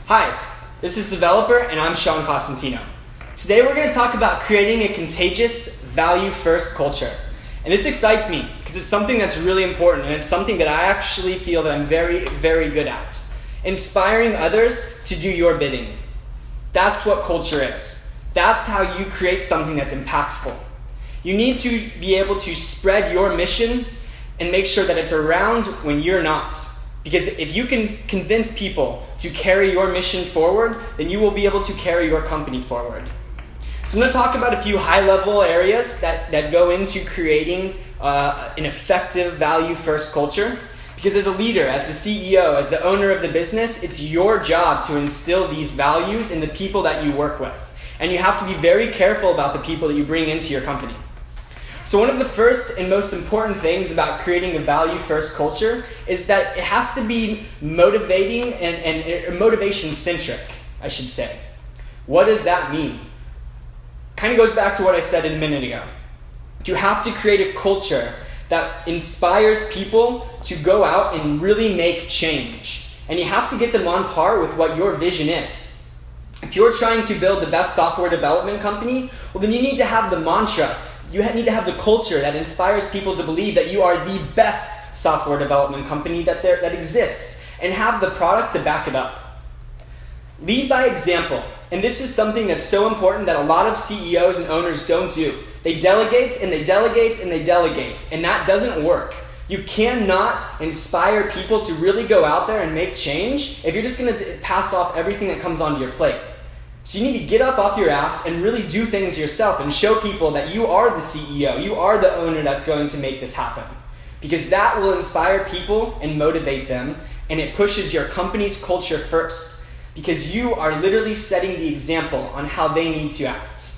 Hi, this is Dvlper and I'm Cosentino. Today we're going to talk about creating a contagious, value-first culture. And this excites me because it's something that's really important and it's something that I actually feel that I'm very, very good at. Inspiring others to do your bidding. That's what culture is. That's how you create something that's impactful. You need to be able to spread your mission and make sure that it's around when you're not. Because if you can convince people to carry your mission forward, then you will be able to carry your company forward. So I'm going to talk about a few high-level areas that go into creating an effective value-first culture. Because as a leader, as the CEO, as the owner of the business, it's your job to instill these values in the people that you work with. And you have to be very careful about the people that you bring into your company. So one of the first and most important things about creating a value-first culture is that it has to be motivating and motivation-centric, I should say. What does that mean? Kind of goes back to what I said a minute ago. You have to create a culture that inspires people to go out and really make change. And you have to get them on par with what your vision is. If you're trying to build the best software development company, well then you need to have the mantra. You need to have the culture that inspires people to believe that you are the best software development company that exists, and have the product to back it up. Lead by example. And this is something that's so important that a lot of CEOs and owners don't do. They delegate and they delegate and they delegate, and that doesn't work. You cannot inspire people to really go out there and make change if you're just going to pass off everything that comes onto your plate. So you need to get up off your ass and really do things yourself and show people that you are the CEO, you are the owner that's going to make this happen. Because that will inspire people and motivate them, and it pushes your company's culture first. Because you are literally setting the example on how they need to act.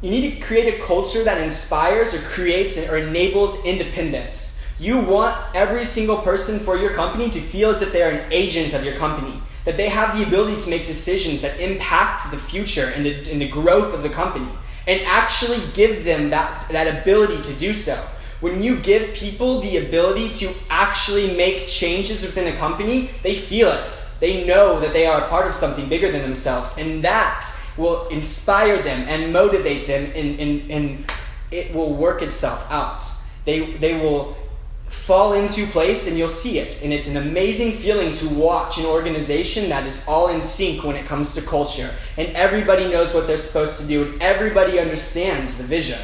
You need to create a culture that inspires or creates or enables independence. You want every single person for your company to feel as if they're an agent of your company. That they have the ability to make decisions that impact the future and the growth of the company. And actually give them that ability to do so. When you give people the ability to actually make changes within a company, they feel it. They know that they are a part of something bigger than themselves. And that will inspire them and motivate them, and it will work itself out. They will fall into place and you'll see it. And it's an amazing feeling to watch an organization that is all in sync when it comes to culture. And everybody knows what they're supposed to do and everybody understands the vision.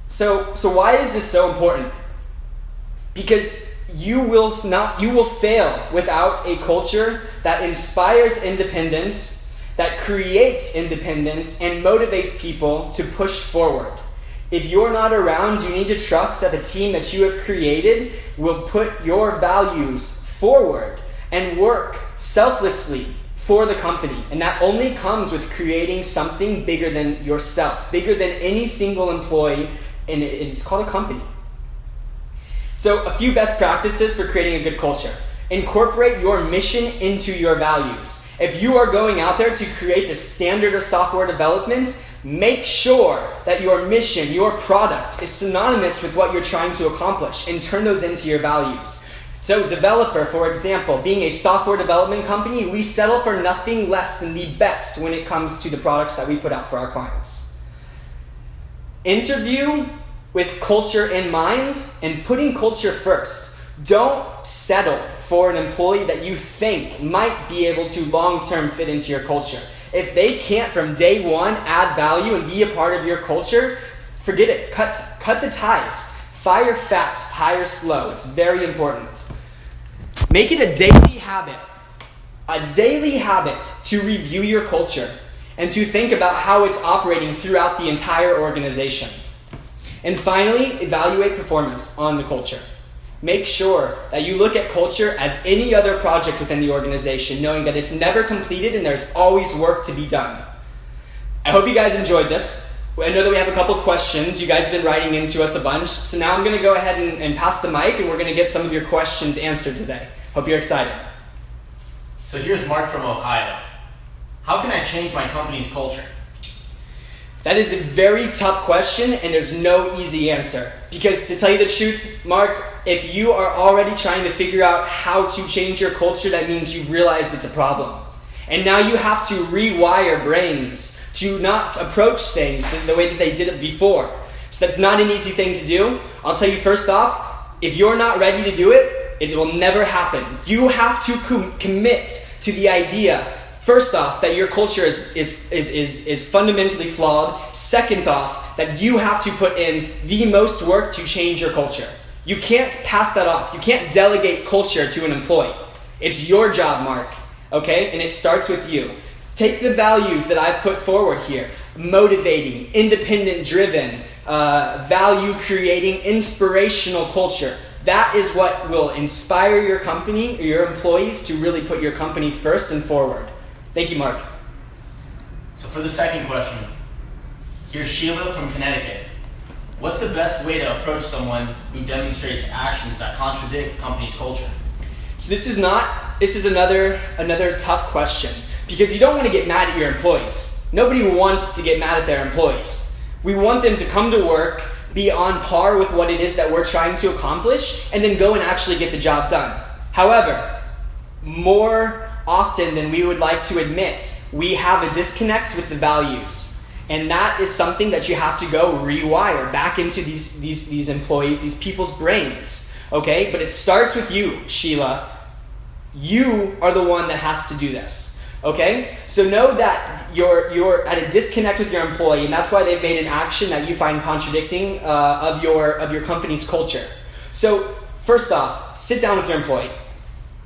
So why is this so important? Because you will fail without a culture that inspires independence, that creates independence, and motivates people to push forward. If you're not around, you need to trust that the team that you have created will put your values forward and work selflessly for the company. And that only comes with creating something bigger than yourself, bigger than any single employee, and it's called a company. So a few best practices for creating a good culture. Incorporate your mission into your values. If you are going out there to create the standard of software development, make sure that your mission, your product, is synonymous with what you're trying to accomplish and turn those into your values. So Dvlper, for example, being a software development company, we settle for nothing less than the best when it comes to the products that we put out for our clients. Interview with culture in mind and putting culture first. Don't settle for an employee that you think might be able to long-term fit into your culture. If they can't from day one add value and be a part of your culture, forget it. Cut the ties. Fire fast, hire slow. It's very important. Make it a daily habit to review your culture and to think about how it's operating throughout the entire organization. And finally, evaluate performance on the culture. Make sure that you look at culture as any other project within the organization, knowing that it's never completed and there's always work to be done. I hope you guys enjoyed this. I know that we have a couple questions. You guys have been writing into us a bunch. So now I'm going to go ahead and pass the mic, and we're going to get some of your questions answered today. Hope you're excited. So here's Mark from Ohio. How can I change my company's culture? That is a very tough question, and there's no easy answer. Because to tell you the truth, Mark, if you are already trying to figure out how to change your culture, that means you've realized it's a problem. And now you have to rewire brains to not approach things the way that they did it before. So that's not an easy thing to do. I'll tell you first off, if you're not ready to do it, it will never happen. You have to commit to the idea, first off, that your culture is fundamentally flawed. Second off, that you have to put in the most work to change your culture. You can't pass that off. You can't delegate culture to an employee. It's your job, Mark, okay? And it starts with you. Take the values that I've put forward here: motivating, independent-driven, value-creating, inspirational culture. That is what will inspire your company or your employees to really put your company first and forward. Thank you, Mark. So for the second question, here's Sheila from Connecticut. What's the best way to approach someone who demonstrates actions that contradict company's culture? So this is another tough question, because you don't want to get mad at your employees. Nobody wants to get mad at their employees. We want them to come to work, be on par with what it is that we're trying to accomplish, and then go and actually get the job done. However, more often than we would like to admit, we have a disconnect with the values. And that is something that you have to go rewire back into these employees, these people's brains. Okay? But it starts with you, Sheila. You are the one that has to do this. Okay? So know that you're at a disconnect with your employee, and that's why they've made an action that you find contradicting of your company's culture. So first off, sit down with your employee.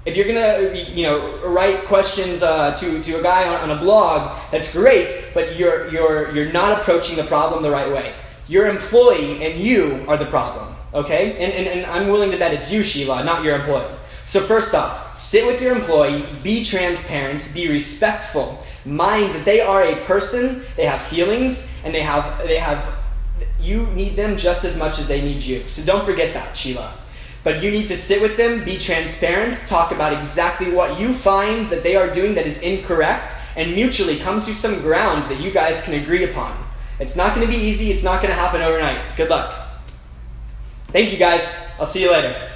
If you're gonna write questions to a guy on a blog, that's great, but you're not approaching the problem the right way. Your employee and you are the problem. Okay? And I'm willing to bet it's you, Sheila, not your employee. So first off, sit with your employee, be transparent, be respectful, mind that they are a person, they have feelings, and you need them just as much as they need you. So don't forget that, Sheila. But you need to sit with them, be transparent, talk about exactly what you find that they are doing that is incorrect, and mutually come to some ground that you guys can agree upon. It's not going to be easy, it's not going to happen overnight. Good luck. Thank you guys, I'll see you later.